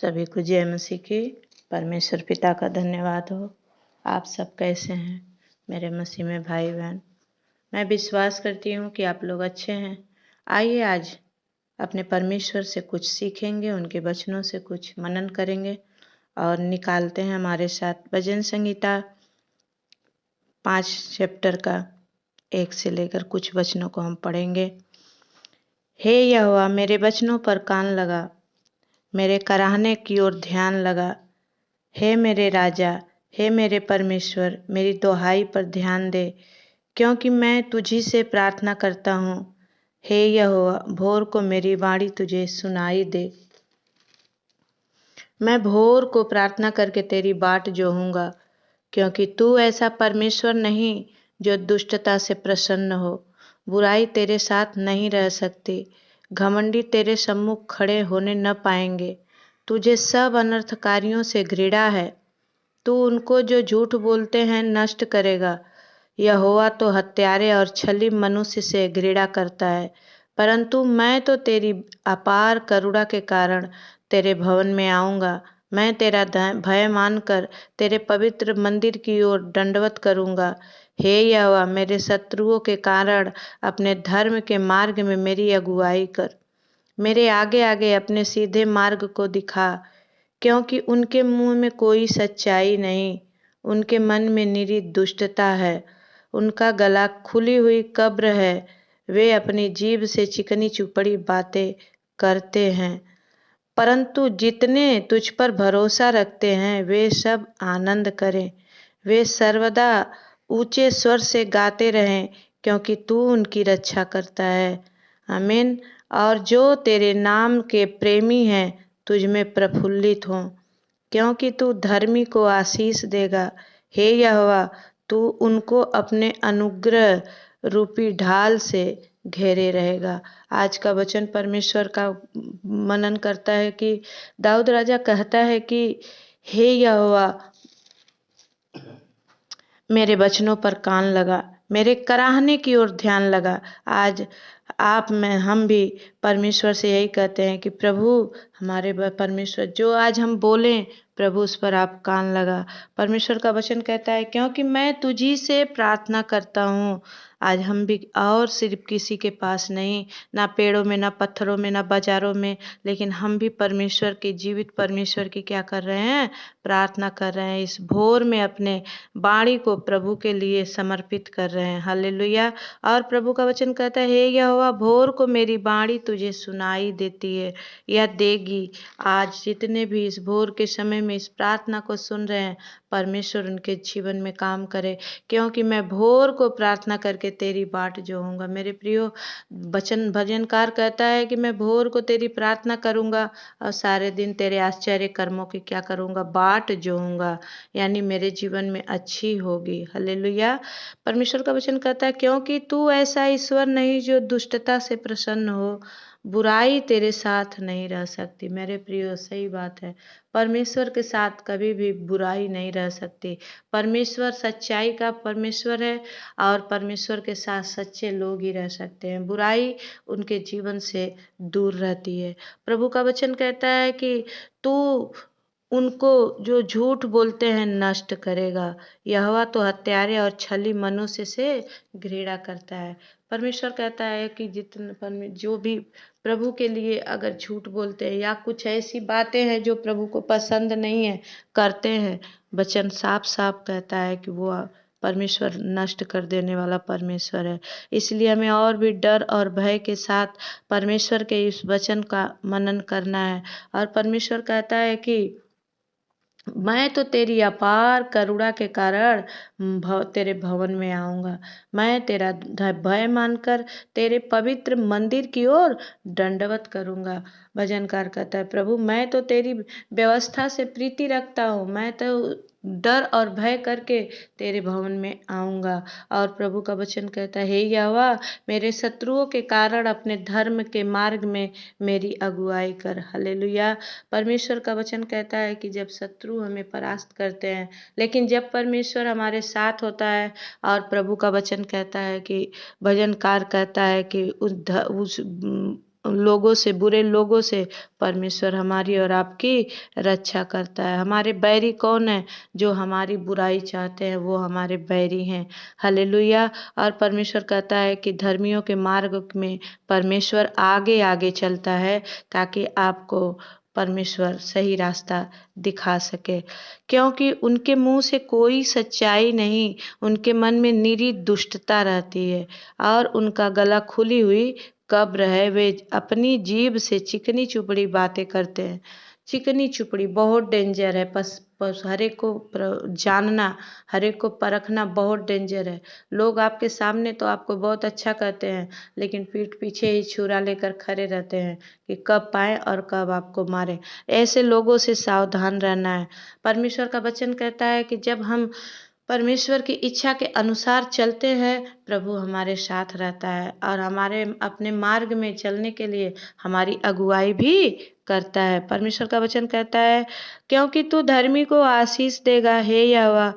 सभी को जय मसीह की। परमेश्वर पिता का धन्यवाद हो। आप सब कैसे हैं मेरे मसीह में भाई बहन? मैं विश्वास करती हूँ कि आप लोग अच्छे हैं। आइए आज अपने परमेश्वर से कुछ सीखेंगे, उनके वचनों से कुछ मनन करेंगे और निकालते हैं हमारे साथ भजन संहिता 5 चैप्टर का 1 से लेकर कुछ वचनों को हम पढ़ेंगे। हे यहोवा, मेरे वचनों पर कान लगा, मेरे कराहने की ओर ध्यान लगा। हे मेरे राजा, हे मेरे परमेश्वर, मेरी दुहाई पर ध्यान दे, क्योंकि मैं तुझी से प्रार्थना करता हूँ। हे यहोवा, भोर को मेरी वाणी तुझे सुनाई दे। मैं भोर को प्रार्थना करके तेरी बाट जोहूँगा, क्योंकि तू ऐसा परमेश्वर नहीं जो दुष्टता से प्रसन्न हो। बुराई तेरे साथ नहीं रह सकती, घमंडी तेरे सम्मुख खड़े होने न पाएंगे। तुझे सब अनर्थकारियों से घृणा है, तू उनको जो झूठ बोलते हैं नष्ट करेगा। यहोवा तो हत्यारे और छली मनुष्य से घृणा करता है, परंतु मैं तो तेरी अपार करुणा के कारण तेरे भवन में आऊँगा। मैं तेरा भय मानकर तेरे पवित्र मंदिर की ओर दंडवत करूँगा। हे यहोवा, मेरे शत्रुओं के कारण अपने धर्म के मार्ग में मेरी अगुवाई कर। मेरे आगे आगे अपने सीधे मार्ग को दिखा, क्योंकि उनके मुंह में कोई सच्चाई नहीं, उनके मन में निरी दुष्टता है। उनका गला खुली हुई कब्र है, वे अपनी जीभ से चिकनी चुपड़ी बातें करते हैं। परंतु जितने तुझ पर भरोसा रखते हैं वे सब आनंद करें, वे सर्वदा ऊंचे स्वर से गाते रहें, क्योंकि तू उनकी रक्षा करता है। आमीन। और जो तेरे नाम के प्रेमी हैं तुझ में प्रफुल्लित हों, क्योंकि तू धर्मी को आशीष देगा। हे यहोवा, तू उनको अपने अनुग्रह रूपी ढाल से घेरे रहेगा। आज का वचन परमेश्वर का मनन करता है कि दाऊद राजा कहता है कि हे यहोवा, मेरे वचनों पर कान लगा, मेरे कराहने की ओर ध्यान लगा। आज आप में हम भी परमेश्वर से यही कहते हैं कि प्रभु, हमारे परमेश्वर, जो आज हम बोलें प्रभु उस पर आप कान लगा। परमेश्वर का वचन कहता है, क्योंकि मैं तुझी से प्रार्थना करता हूँ। आज हम भी और सिर्फ किसी के पास नहीं, ना पेड़ों में, ना पत्थरों में, ना बाजारों में, लेकिन हम भी परमेश्वर की, जीवित परमेश्वर की क्या कर रहे हैं? प्रार्थना कर रहे हैं। इस भोर में अपने वाणी को प्रभु के लिए समर्पित कर रहे हैं। हालेलुया। और प्रभु का वचन कहता है, हे यहोवा, भोर को मेरी वाणी तुझे सुनाई देती है या देगी। आज जितने भी इस भोर के समय में इस प्रार्थना को सुन रहे हैं, परमेश्वर उनके जीवन में काम करे, क्योंकि मैं भोर को प्रार्थना करके तेरी बाट जोहूँगा। मेरे प्रियो, भजनकार कहता है कि मैं भोर को तेरी प्रार्थना करूँगा और सारे दिन तेरे आश्चर्य कर्मों की क्या करूँगा? बाट जोहूँगा, यानी मेरे जीवन में अच्छी होगी। हालेलुया। परमेश्वर का वचन कहता है, क्योंकि तू ऐसा ईश्वर नहीं जो दुष्टता से प्रसन्न हो, बुराई तेरे साथ नहीं रह सकती। मेरे प्रियो, सही बात है, परमेश्वर के साथ कभी भी बुराई नहीं रह सकती। परमेश्वर सच्चाई का परमेश्वर है और परमेश्वर के साथ सच्चे लोग ही रह सकते हैं। बुराई उनके जीवन से दूर रहती है। प्रभु का वचन कहता है कि तू उनको जो झूठ बोलते हैं नष्ट करेगा। यहोवा तो हत्यारे और छली मनुष्य से घृणा करता है। परमेश्वर कहता है कि जो भी प्रभु के लिए अगर झूठ बोलते हैं या कुछ ऐसी बातें हैं जो प्रभु को पसंद नहीं है करते हैं, वचन साफ साफ कहता है कि वो परमेश्वर नष्ट कर देने वाला परमेश्वर है। इसलिए हमें और भी डर और भय के साथ परमेश्वर के इस वचन का मनन करना है। और परमेश्वर कहता है कि मैं तो तेरी अपार करुणा के कारण तेरे भवन में आऊँगा। मैं तेरा भय मानकर तेरे पवित्र मंदिर की ओर दंडवत करूँगा। भजनकार कहता है, प्रभु मैं तो तेरी व्यवस्था से प्रीति रखता हूँ, मैं तो डर और भय करके तेरे भवन में आऊँगा। और प्रभु का वचन कहता है, हे यहोवा, मेरे शत्रुओं के कारण अपने धर्म के मार्ग में मेरी अगुवाई कर। हालेलुया। परमेश्वर का वचन कहता है कि जब शत्रु हमें परास्त करते हैं, लेकिन जब परमेश्वर हमारे साथ होता है, और प्रभु का वचन कहता है कि भजनकार कहता है कि उस लोगों से, बुरे लोगों से परमेश्वर हमारी और आपकी रक्षा करता है। हमारे बैरी कौन है? जो हमारी बुराई चाहते हैं वो हमारे बैरी हैं। हालेलुया। और परमेश्वर कहता है कि धर्मियों के मार्ग में परमेश्वर आगे आगे चलता है ताकि आपको परमेश्वर सही रास्ता दिखा सके, क्योंकि उनके मुंह से कोई सच्चाई नहीं, उनके मन में निरी दुष्टता रहती है और उनका गला खुली हुई कब्र है। वे अपनी जीभ से चिकनी चुपड़ी बातें करते हैं। चिकनी चुपड़ी बहुत डेंजर है। हर एक को जानना, हर एक को परखना बहुत डेंजर है। लोग आपके सामने तो आपको बहुत अच्छा कहते हैं, लेकिन पीठ पीछे ही छुरा लेकर खड़े रहते हैं कि कब पाए और कब आपको मारे। ऐसे लोगों से सावधान रहना है। परमेश्वर का वचन कहता है कि जब हम परमेश्वर की इच्छा के अनुसार चलते हैं, प्रभु हमारे साथ रहता है और हमारे अपने मार्ग में चलने के लिए हमारी अगुवाई भी करता है। परमेश्वर का वचन कहता है, क्योंकि तू धर्मी को आशीष देगा हे यहोवा,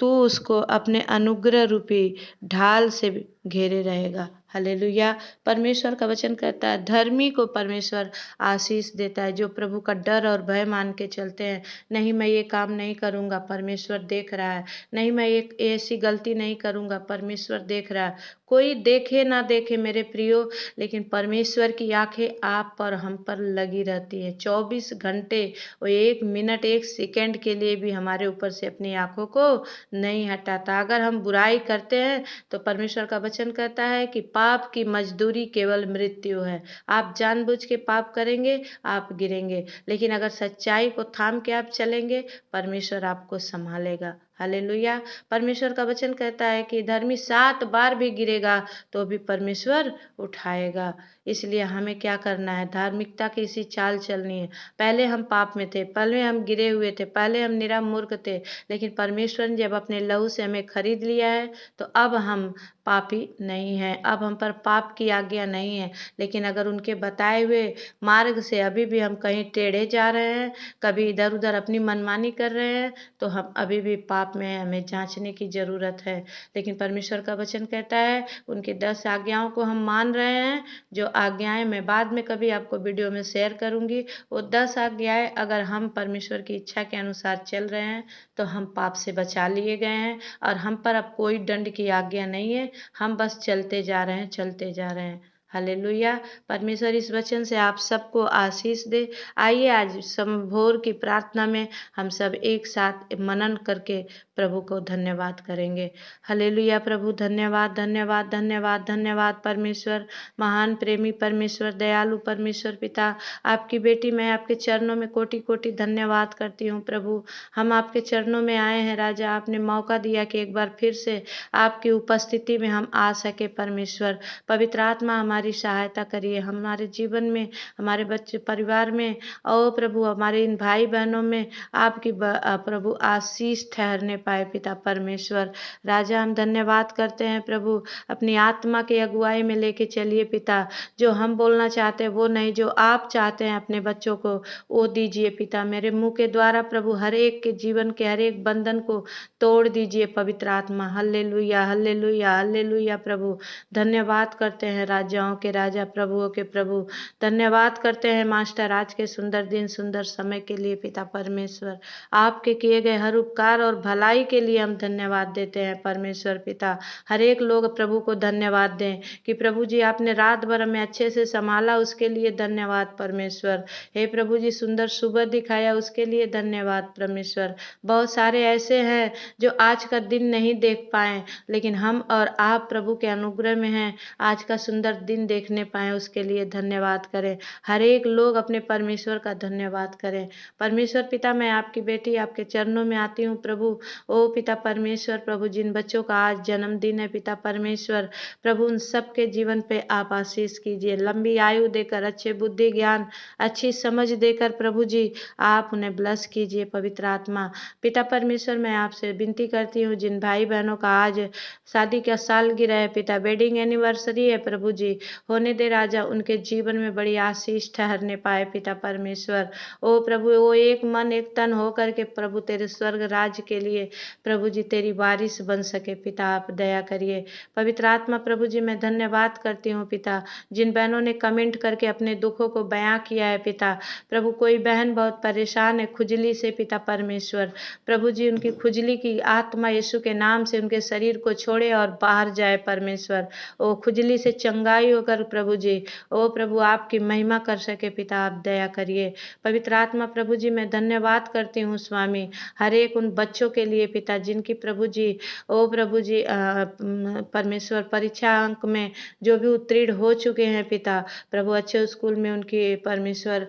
तू उसको अपने अनुग्रह रूपी ढाल से घेरे रहेगा। हालेलुया। परमेश्वर का वचन कहता है धर्मी को परमेश्वर आशीष देता है, जो प्रभु का डर और भय मान के चलते हैं। नहीं, मैं ये काम नहीं करूँगा, परमेश्वर देख रहा है। नहीं, मैं एक ऐसी गलती नहीं करूँगा, परमेश्वर देख रहा है। कोई देखे ना देखे मेरे प्रियो, लेकिन परमेश्वर की आंखें आप पर, हम पर लगी रहती है 24 घंटे। वो 1 मिनट 1 सेकंड के लिए भी हमारे ऊपर से अपनी आंखों को नहीं हटाता। अगर हम बुराई करते हैं तो परमेश्वर का वचन कहता है कि पाप की मजदूरी केवल मृत्यु है। आप जानबूझ के पाप करेंगे, आप गिरेंगे, लेकिन अगर सच्चाई को थाम के आप चलेंगे, परमेश्वर आपको संभालेगा। हालेलुया। परमेश्वर का वचन कहता है कि धर्मी 7 बार भी गिरेगा तो भी परमेश्वर उठाएगा। इसलिए हमें क्या करना है? धार्मिकता की इसी चाल चलनी है। पहले हम पाप में थे, पहले हम गिरे हुए थे, पहले हम निरा मूर्ख थे, लेकिन परमेश्वर ने जब अपने लहू से हमें खरीद लिया है तो अब हम पापी नहीं हैं। अब हम पर पाप की आज्ञा नहीं है। लेकिन अगर उनके बताए हुए मार्ग से अभी भी हम कहीं टेढ़े जा रहे हैं, कभी इधर उधर अपनी मनमानी कर रहे हैं, तो हम अभी भी पाप में हैं। हमें जांचने की ज़रूरत है। लेकिन परमेश्वर का वचन कहता है उनकी 10 आज्ञाओं को हम मान रहे हैं, जो आज्ञाएं मैं बाद में कभी आपको वीडियो में शेयर करूंगी। वो 10 आज्ञाएं अगर हम परमेश्वर की इच्छा के अनुसार चल रहे हैं तो हम पाप से बचा लिए गए हैं और हम पर अब कोई दंड की आज्ञा नहीं है। हम बस चलते जा रहे हैं, चलते जा रहे हैं। हालेलुया। परमेश्वर इस वचन से आप सबको आशीष दे। आइए आज समभोर की प्रार्थना में हम सब एक साथ मनन करके प्रभु को धन्यवाद करेंगे। हालेलुया। प्रभु धन्यवाद, धन्यवाद, धन्यवाद, धन्यवाद। परमेश्वर महान प्रेमी परमेश्वर, दयालु परमेश्वर पिता, आपकी बेटी मैं आपके चरणों में कोटि कोटि धन्यवाद करती हूँ प्रभु। हम आपके चरणों में आए हैं राजा। आपने मौका दिया कि एक बार फिर से आपकी उपस्थिति में हम आ सके। परमेश्वर पवित्र आत्मा हमारी सहायता करिए, हमारे जीवन में, हमारे बच्चे परिवार में, और प्रभु हमारे इन भाई बहनों में आपकी प्रभु आशीष ठहरने पाए। पिता परमेश्वर राजा, हम धन्यवाद करते हैं प्रभु, अपनी आत्मा की अगुवाई में लेके चलिए पिता। जो हम बोलना चाहते हैं वो नहीं, जो आप चाहते हैं अपने बच्चों को वो दीजिए पिता। मेरे मुंह के द्वारा प्रभु हर एक के जीवन के हर एक बंधन को तोड़ दीजिए पवित्र आत्मा। Hallelujah, hallelujah, hallelujah. प्रभु धन्यवाद करते हैं राजाओं के राजा, प्रभुओं के प्रभु। धन्यवाद करते हैं मास्टर आज के सुंदर दिन, सुंदर समय के लिए पिता परमेश्वर। आपके किए गए हर उपकार और भलाई के लिए हम धन्यवाद देते हैं परमेश्वर पिता। हर एक लोग प्रभु को धन्यवाद दें कि प्रभु जी आपने रात भर हमें अच्छे से संभाला, उसके लिए धन्यवाद परमेश्वर। हे प्रभु जी सुंदर सुबह दिखाया, उसके लिए धन्यवाद परमेश्वर। बहुत सारे ऐसे हैं जो आज का दिन नहीं देख पाए, लेकिन हम और आप प्रभु के अनुग्रह में हैं, आज का सुंदर दिन देखने पाए, उसके लिए धन्यवाद करें। हर एक लोग अपने परमेश्वर का धन्यवाद करें। परमेश्वर पिता मैं आपकी बेटी आपके चरणों में आती हूँ प्रभु। ओ पिता परमेश्वर प्रभु, जिन बच्चों का आज जन्मदिन है पिता परमेश्वर, प्रभु उन सबके जीवन पे आप आशीष कीजिए, लंबी आयु देकर, अच्छे बुद्धि ज्ञान, अच्छी समझ देकर प्रभु जी आप उन्हें ब्लस कीजिए पवित्र आत्मा। पिता परमेश्वर मैं आपसे विनती करती हूँ, जिन भाई बहनों का आज शादी का सालगिरह है पिता, वेडिंग एनिवर्सरी है प्रभु जी, होने दे राजा, उनके जीवन में बड़ी आशीष ठहरने पाए पिता परमेश्वर। ओ प्रभु, वो एक मन एक तन हो करके प्रभु तेरे स्वर्ग राज्य के लिए प्रभु जी तेरी बारिश बन सके पिता, आप दया करिए। पवित्र आत्मा प्रभु जी, मैं धन्यवाद करती हूँ पिता, जिन बहनों ने कमेंट करके अपने दुखों को बयां किया है पिता। प्रभु कोई बहन बहुत परेशान है खुजली से पिता परमेश्वर, प्रभु जी उनकी खुजली की आत्मा यीशु के नाम से उनके शरीर को छोड़े और बाहर जाए परमेश्वर। ओ खुजली से चंगाई होकर प्रभु जी, ओ प्रभु आपकी महिमा कर सके पिता, आप दया करिए। पवित्र आत्मा प्रभु जी, मैं धन्यवाद करती हूँ स्वामी, हर एक उन बच्चों के लिए पिता जिनकी प्रभु जी, ओ प्रभु जी परमेश्वर परीक्षा अंक में जो भी उत्तीर्ण हो चुके हैं पिता, प्रभु अच्छे स्कूल में उनकी परमेश्वर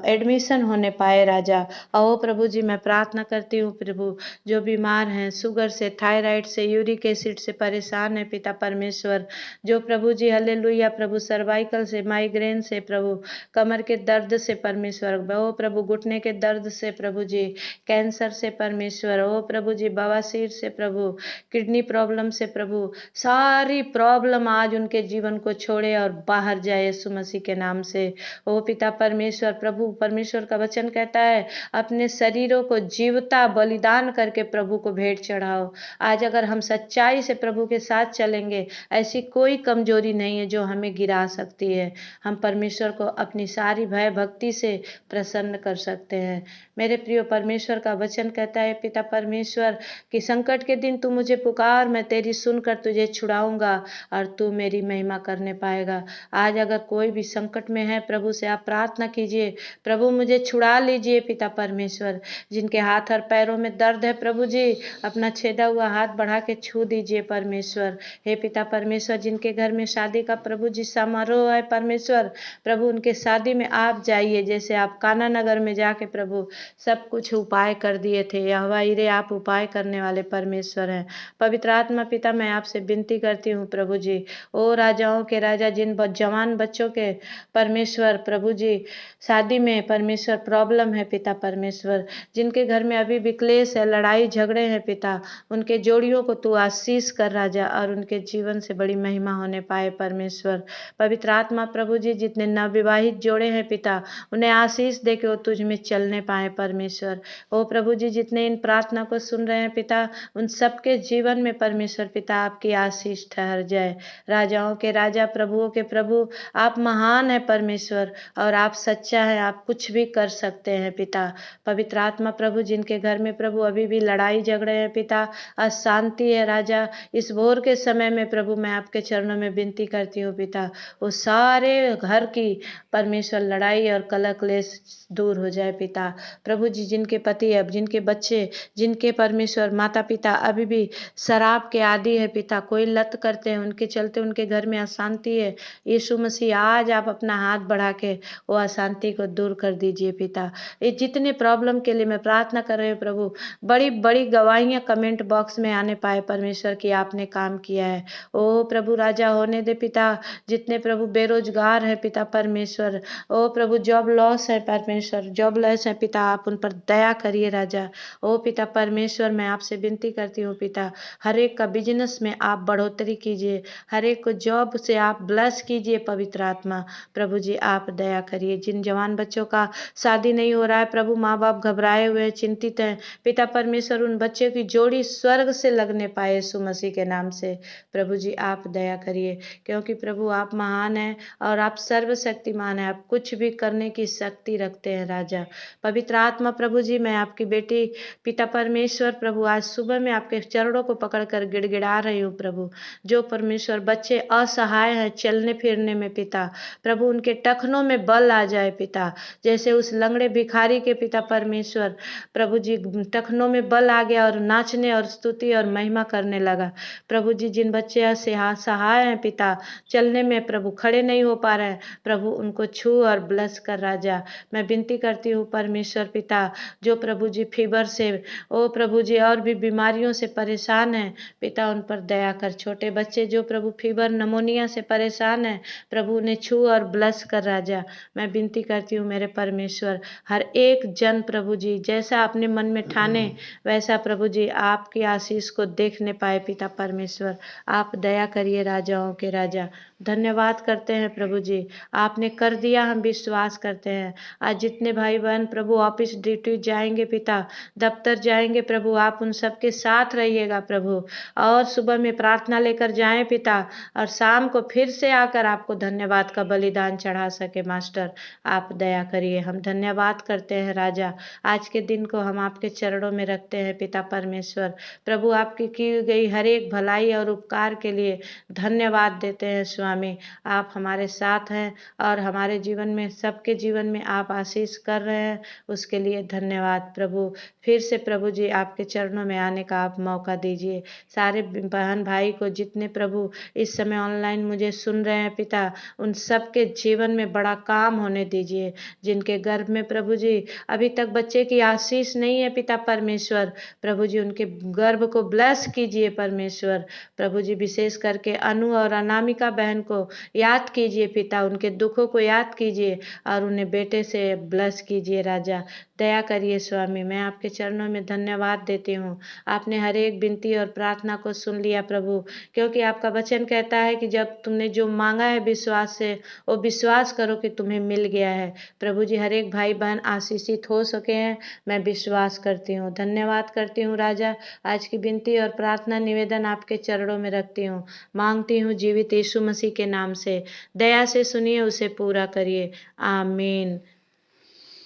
एडमिशन होने पाए राजा। ओ प्रभु जी, मैं प्रार्थना करती हूँ प्रभु, जो बीमार हैं शुगर से, थायराइड से, यूरिक एसिड से परेशान है पिता परमेश्वर, जो प्रभु जी हालेलुया प्रभु सर्वाइकल से, माइग्रेन से प्रभु, कमर के दर्द से परमेश्वर, ओ प्रभु घुटने के दर्द से प्रभु जी, कैंसर से परमेश्वर, ओ प्रभु जी बवासीर से प्रभु, किडनी प्रॉब्लम से प्रभु, सारी प्रॉब्लम आज उनके जीवन को छोड़े और बाहर जाए यीशु मसीह के नाम से। ओ पिता परमेश्वर, प्रभु परमेश्वर का वचन कहता है अपने शरीरों को जीवता बलिदान करके प्रभु को भेंट चढ़ाओ। आज अगर हम सच्चाई से प्रभु के साथ चलेंगे, ऐसी कोई कमजोरी नहीं है जो हमें गिरा सकती है। हम परमेश्वर को अपनी सारी भय भक्ति से प्रसन्न कर सकते हैं। मेरे प्रिय परमेश्वर का वचन कहता है पिता परमेश्वर कि संकट के दिन तू मुझे पुकार, मैं तेरी सुनकर तुझे छुड़ाऊंगा और तू मेरी महिमा करने पाएगा। आज अगर कोई भी संकट में है, प्रभु से आप प्रार्थना कीजिए, प्रभु मुझे छुड़ा लीजिए पिता परमेश्वर। जिनके हाथ और पैरों में दर्द है प्रभु जी, अपना छेदा हुआ हाथ बढ़ा के छू दीजिए परमेश्वर। हे पिता परमेश्वर, जिनके घर में शादी का प्रभु जी समारोह है परमेश्वर, प्रभु उनके शादी में आप जाइए, जैसे आप काना नगर में जाके प्रभु सब कुछ उपाय कर दिए थे। यहोवा यिरे, आप उपाय करने वाले परमेश्वर हैं। पवित्र आत्मा पिता, मैं आपसे विनती करती हूँ प्रभु जी, ओ राजाओं के राजा, जिन जवान बच्चों के परमेश्वर प्रभु जी शादी में परमेश्वर प्रॉब्लम है पिता परमेश्वर, जिनके घर में अभी भी क्लेश है, लड़ाई झगड़े हैं पिता, उनके जोड़ियों को तू आशीष कर राजा, और उनके जीवन से बड़ी महिमा होने पाए परमेश्वर। पवित्र आत्मा प्रभु जी, जितने नवविवाहित जोड़े हैं पिता, उन्हें आशीष दे के वो तुझ में चलने पाए परमेश्वर। ओ प्रभु जी, जितने इन प्रार्थना को सुन रहे हैं पिता, उन सबके जीवन में परमेश्वर पिता आपकी आशीष ठहर जाए। राजाओं के राजा, प्रभुओं के प्रभु, आप महान है परमेश्वर, और आप सच्चा है, आप कुछ भी कर सकते हैं पिता। पवित्र आत्मा प्रभु, जिनके घर में प्रभु अभी भी लड़ाई झगड़े हैं पिता, अशांति है राजा, इस भोर के समय में प्रभु मैं आपके चरणों में विनती करती हूँ पिता, वो सारे घर की परमेश्वर लड़ाई और कलह क्लेश दूर हो जाए पिता। प्रभु जी, जिनके पति, अब जिनके बच्चे, जिनके परमेश्वर माता पिता अभी भी शराब के आदी है पिता, कोई लत करते हैं, उनके चलते उनके घर में अशांति है, यीशु मसीह आज आप अपना हाथ बढ़ा के वो अशांति को दूर कर दीजिए पिता। ये जितने प्रॉब्लम के लिए मैं प्रार्थना कर रही हूँ प्रभु, बड़ी बड़ी गवाहियाँ कमेंट बॉक्स में आने पाए परमेश्वर की आपने काम किया है। ओ प्रभु राजा होने दे पिता, जितने प्रभु बेरोजगार है पिता परमेश्वर, ओ प्रभु जॉब लॉस है परमेश्वर, जॉब लॉस है पिता, आप उन पर दया करिए राजा। ओ पिता परमेश्वर, मैं आपसे विनती करती हूँ पिता, हर एक का बिजनेस में आप बढ़ोतरी कीजिए, हर एक को जॉब से आप ब्लेस कीजिए पवित्र आत्मा प्रभु जी, आप दया करिए। जिन जवान बच्चों का शादी नहीं हो रहा है प्रभु, माँ बाप घबराए हुए चिंतित हैं पिता परमेश्वर, उन बच्चों की जोड़ी स्वर्ग से लगने पाए यीशु मसीह के नाम से प्रभु जी, आप दया करिए, क्योंकि प्रभु आप महान हैं और आप सर्वशक्तिमान हैं, आप कुछ भी करने की शक्ति रखते हैं राजा। पवित्र आत्मा प्रभु जी, मैं आपकी बेटी पिता परमेश्वर प्रभु आज सुबह में आपके चरणों को पकड़कर गिड़गिड़ा रही हूँ प्रभु, जो परमेश्वर बच्चे असहाय हैं चलने फिरने में पिता, प्रभु उनके टखनों में बल आ जाए पिता, जैसे उस लंगड़े भिखारी के पिता परमेश्वर प्रभु जी टखनों में बल आ गया और नाचने और स्तुति और महिमा करने लगा। प्रभु जी, जिन बच्चे असहाय हैं पिता, चलने में प्रभु खड़े नहीं हो पा रहे हैं, प्रभु उनको छू और ब्लेस कर राजा। मैं विनती करती हूँ परमेश्वर पिता, जो प्रभु जी फीवर से, ओ प्रभु जी और भी बीमारियों से परेशान हैं पिता, उन पर दया कर। छोटे बच्चे जो प्रभु फीवर नमोनिया से परेशान हैं प्रभु, उन्हें छू और ब्लेस कर राजा। मैं विनती करती हूँ मेरे परमेश्वर, हर एक जन प्रभु जी जैसा अपने मन में ठाने वैसा प्रभु जी आपकी आशीष को देखने पाए पिता परमेश्वर, आप दया करिए राजाओं के राजा। धन्यवाद करते हैं प्रभु जी, आपने कर दिया, हम विश्वास करते हैं। आज जितने भाई बहन प्रभु ऑफिस ड्यूटी जाएंगे पिता, दफ्तर जाएंगे प्रभु, आप उन सबके साथ रहिएगा प्रभु। और सुबह में प्रार्थना लेकर जाएं पिता, और शाम को फिर से आकर आपको धन्यवाद का बलिदान चढ़ा सके मास्टर, आप दया करिए। हम धन्यवाद करते हैं राजा, आज के दिन को हम आपके चरणों में रखते हैं पिता परमेश्वर। प्रभु आपकी की गई हर एक भलाई और उपकार के लिए धन्यवाद देते हैं स्वामी। आप हमारे साथ हैं और हमारे जीवन में, सबके जीवन में आप आशीष कर रहे हैं, उसके लिए धन्यवाद प्रभु। फिर से प्रभु जी आपके चरणों में आने का आप मौका दीजिए। सारे बहन भाई को जितने प्रभु इस समय ऑनलाइन मुझे सुन रहे हैं पिता, उन सबके जीवन में बड़ा काम होने दीजिए। जिनके गर्भ में प्रभु जी अभी तक बच्चे की आशीष नहीं है पिता परमेश्वर, प्रभु जी उनके गर्भ को ब्लेस कीजिए परमेश्वर। प्रभु जी विशेष करके अनु और अनामिका बहन को याद कीजिए पिता, उनके दुखों को याद कीजिए और उन्हें बेटे से ब्लेस कीजिए राजा, दया करिए स्वामी। मैं आपके चरणों में धन्यवाद देती हूँ, आपने हर एक विनती और प्रार्थना को सुन लिया प्रभु, क्योंकि आपका वचन कहता है कि जब तुमने जो मांगा है विश्वास से, वो विश्वास करो कि तुम्हें मिल गया है। प्रभु जी हर एक भाई बहन आशीषित हो सके हैं, मैं विश्वास करती हूँ। धन्यवाद करती हूँ राजा, आज की विनती और प्रार्थना निवेदन आपके चरणों में रखती हूँ, मांगती हूँ जीवित यीशु मसीह के नाम से। दया से सुनिए, उसे पूरा करिए, आमीन।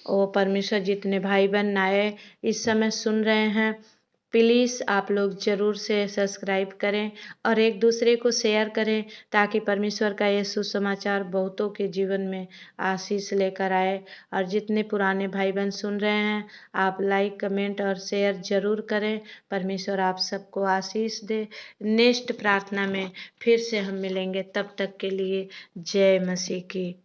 ओ परमेश्वर, जितने भाई बहन आए इस समय सुन रहे हैं, प्लीज़ आप लोग ज़रूर से सब्सक्राइब करें और एक दूसरे को शेयर करें, ताकि परमेश्वर का ये सुसमाचार बहुतों के जीवन में आशीष लेकर आए। और जितने पुराने भाई बहन सुन रहे हैं, आप लाइक कमेंट और शेयर ज़रूर करें। परमेश्वर आप सबको आशीष दे। नेक्स्ट प्रार्थना में फिर से हम मिलेंगे, तब तक के लिए जय मसीह की।